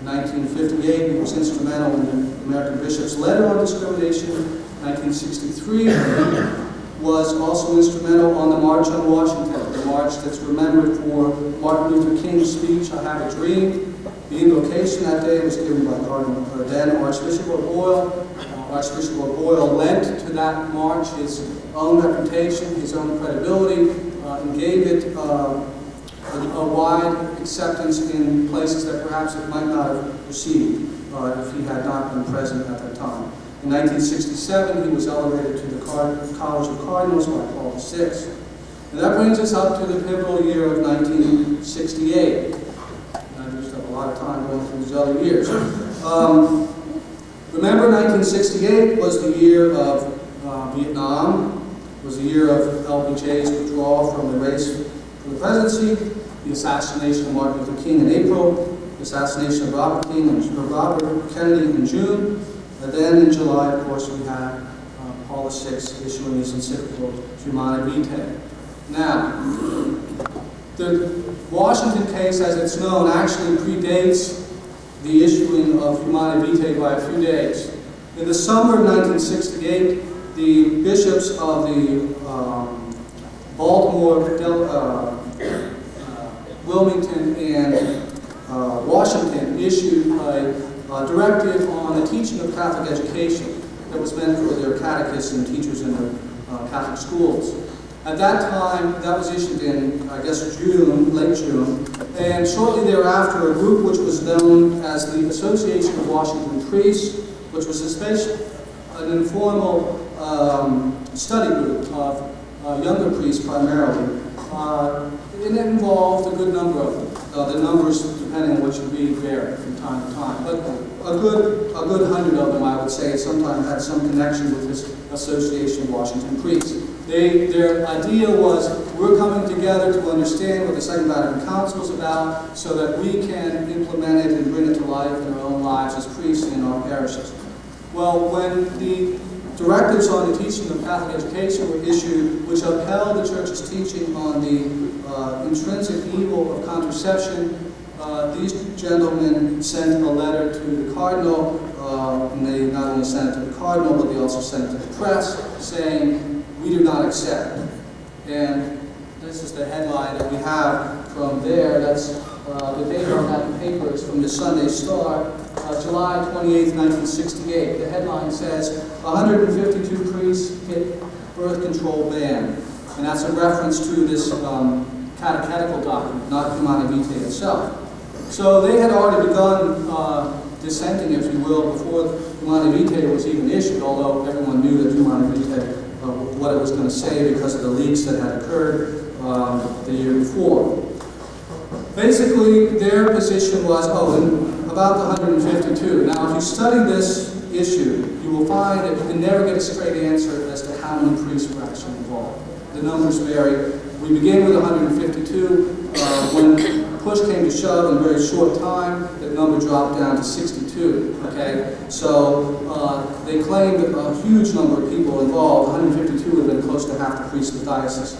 1958, he was instrumental in the American Bishop's Letter on Discrimination. 1963, was also instrumental on the March on Washington, the march that's remembered for Martin Luther King's speech, I Have a Dream. The invocation that day was given by then Archbishop Boyle. Archbishop Boyle lent to that march his own reputation, his own credibility, and gave it a wide acceptance in places that perhaps it might not have received if he had not been present at that time. In 1967, he was elevated to the College of Cardinals by Paul VI. And that brings us up to the pivotal year of 1968. I used up a lot of time going through these other years. Remember, 1968 was the year of Vietnam. It was the year of LBJ's withdrawal from the race for the presidency, the assassination of Martin Luther King in April, the assassination of Robert Kennedy in June, and then in July, of course, we had Paul VI issuing his encyclical Humanae Vitae. Now, the Washington case, as it's known, actually predates the issuing of Humanae Vitae by a few days. In the summer of 1968, the bishops of the Baltimore, Wilmington, and Washington issued a directive on the teaching of Catholic education that was meant for their catechists and teachers in the Catholic schools. At that time, that was issued in, I guess, June, late June, and shortly thereafter, a group which was known as the Association of Washington Priests, which was an informal study group of younger priests primarily. It involved a good number of them. The numbers, depending on what you read, vary from time to time. But a good 100 of them, I would say, sometimes had some connection with this Association of Washington Priests. Their idea was, we're coming together to understand what the Second Vatican Council is about so that we can implement it and bring it to life in our own lives as priests in our parishes. Well, when the directives on the teaching of Catholic education were issued, which upheld the Church's teaching on the intrinsic evil of contraception, these gentlemen sent a letter to the Cardinal, and they not only sent it to the Cardinal, but they also sent it to the press, saying, we do not accept. And this is the headline that we have from there. That's the date on that paper is from the Sunday Star, July 28, 1968. The headline says, 152 priests hit birth control ban. And that's a reference to this catechetical document, not Humanae Vitae itself. So they had already begun dissenting, if you will, before Humanae Vitae was even issued, although everyone knew that Humanae Vitae, what it was going to say because of the leaks that had occurred the year before. Basically, their position was, and about the 152. Now, if you study this issue, you will find that you can never get a straight answer as to how many priests were actually involved. The numbers vary. We begin with 152. When push came to shove in a very short time, that number dropped down to 62. Okay, so they claimed a huge number of people involved. 152 would have been close to half the priests of the diocese.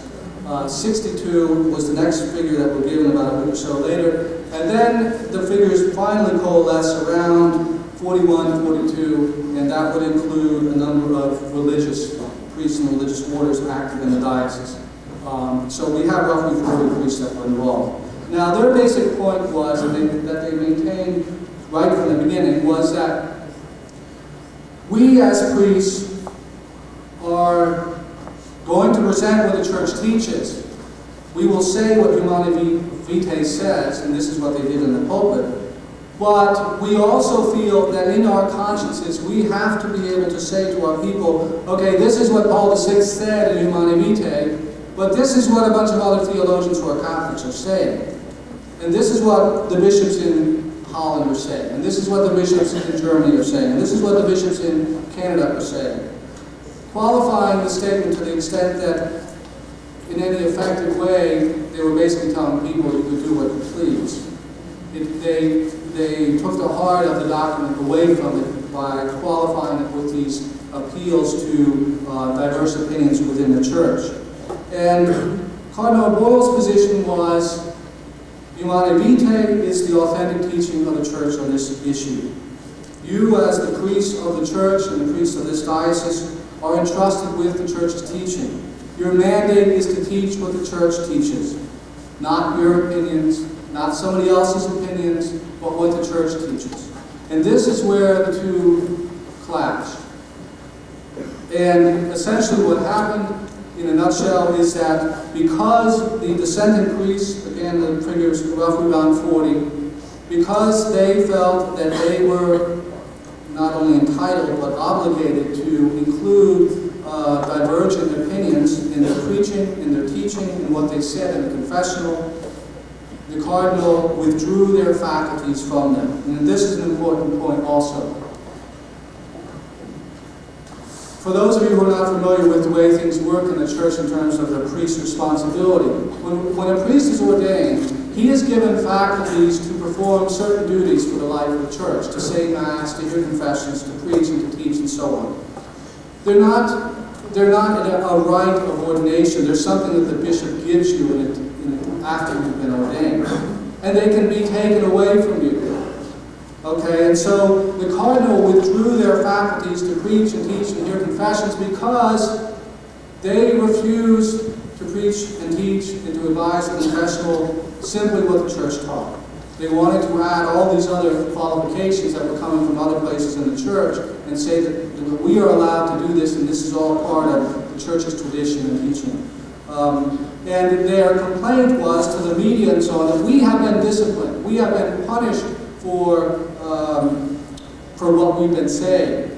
62 was the next figure that were given about a week or so later, and then the figures finally coalesce around 41, 42, and that would include a number of religious priests and religious orders active in the diocese. So we have roughly 40 priests that were involved. Now, their basic point was, that they maintained right from the beginning, was that we as priests are going to present what the Church teaches. We will say what Humanae Vitae says, and this is what they did in the pulpit, but we also feel that in our consciences we have to be able to say to our people, okay, this is what Paul VI said in Humanae Vitae, but this is what a bunch of other theologians who are Catholics are saying. And this is what the bishops in Holland are saying. And this is what the bishops in Germany are saying. And this is what the bishops in Canada are saying. Qualifying the statement to the extent that in any effective way, they were basically telling people you could do what you please. They took the heart of the document away from it by qualifying it with these appeals to diverse opinions within the Church. And Cardinal Boyle's position was, Humanae Vitae is the authentic teaching of the church on this issue. You, as the priest of the church and the priest of this diocese, are entrusted with the church's teaching. Your mandate is to teach what the church teaches, not your opinions, not somebody else's opinions, but what the church teaches. And this is where the two clash. And essentially what happened, in a nutshell, is that because the dissenting priests, again the figures roughly around 40, because they felt that they were not only entitled but obligated to include divergent opinions in their preaching, in their teaching, in what they said in the confessional, the cardinal withdrew their faculties from them. And this is an important point also. For those of you who are not familiar with the way things work in the church in terms of the priest's responsibility, when a priest is ordained, he is given faculties to perform certain duties for the life of the church, to say Mass, to hear confessions, to preach and to teach, and so on. They're not a rite of ordination. There's something that the bishop gives you after you've been ordained. And they can be taken away from you. Okay, and so the cardinal withdrew their faculties to preach and teach and hear confessions because they refused to preach and teach and to advise the confessional simply what the church taught. They wanted to add all these other qualifications that were coming from other places in the church and say that we are allowed to do this and this is all part of the church's tradition and teaching. And their complaint was to the media and so on that we have been disciplined, we have been punished for what we've been saying.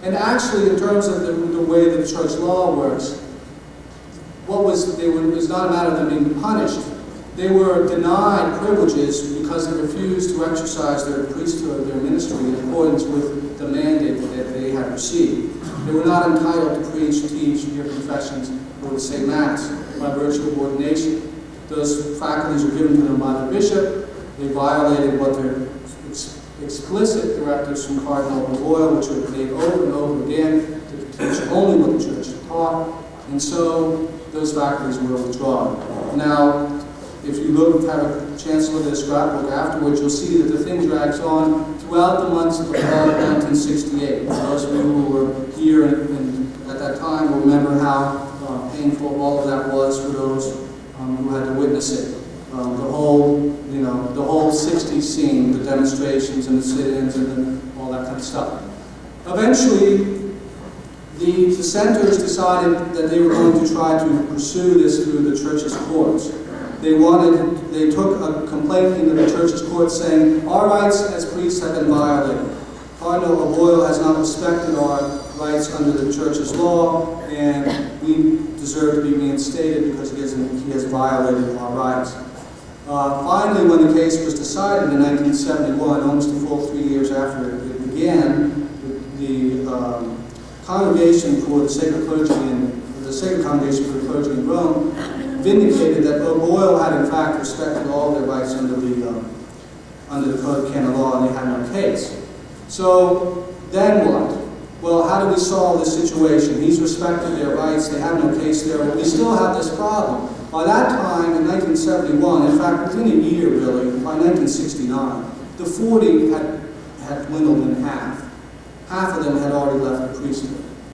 And actually, in terms of the way that the church law works, it was not a matter of them being punished. They were denied privileges because they refused to exercise their priesthood, their ministry, in accordance with the mandate that they had received. They were not entitled to preach, teach, hear confessions, or to say Mass by virtue of ordination. Those faculties were given to them by the bishop. They violated what their explicit directives from Cardinal Royal, which were made over and over again to teach only what the church had taught. And so those faculties were withdrawn. Now, if you have a chance to look at the scrapbook afterwards, you'll see that the thing drags on throughout the months of the fall of 1968. Those of you who were here at that time will remember how painful all of that was for those who had to witness it. The whole 60s scene, the demonstrations and the sit-ins and all that kind of stuff. Eventually, the dissenters decided that they were going to try to pursue this through the church's courts. They took a complaint into the church's court saying, our rights as priests have been violated. Cardinal Royal has not respected our rights under the church's law, and we deserve to be reinstated because he has violated our rights. Finally, when the case was decided in 1971, almost a full 3 years after it began, the Congregation for the Sacred Clergy and the Sacred Congregation for the Clergy in Rome vindicated that Royal had in fact respected all their rights under the Code of Canon Law, and they had no case. So then what? Well, how do we solve this situation? He's respected their rights, they have no case there, but we still have this problem. By that time, in 1971, in fact, within a year really, by 1969, the 40 had dwindled in half. Half of them had already left the priesthood.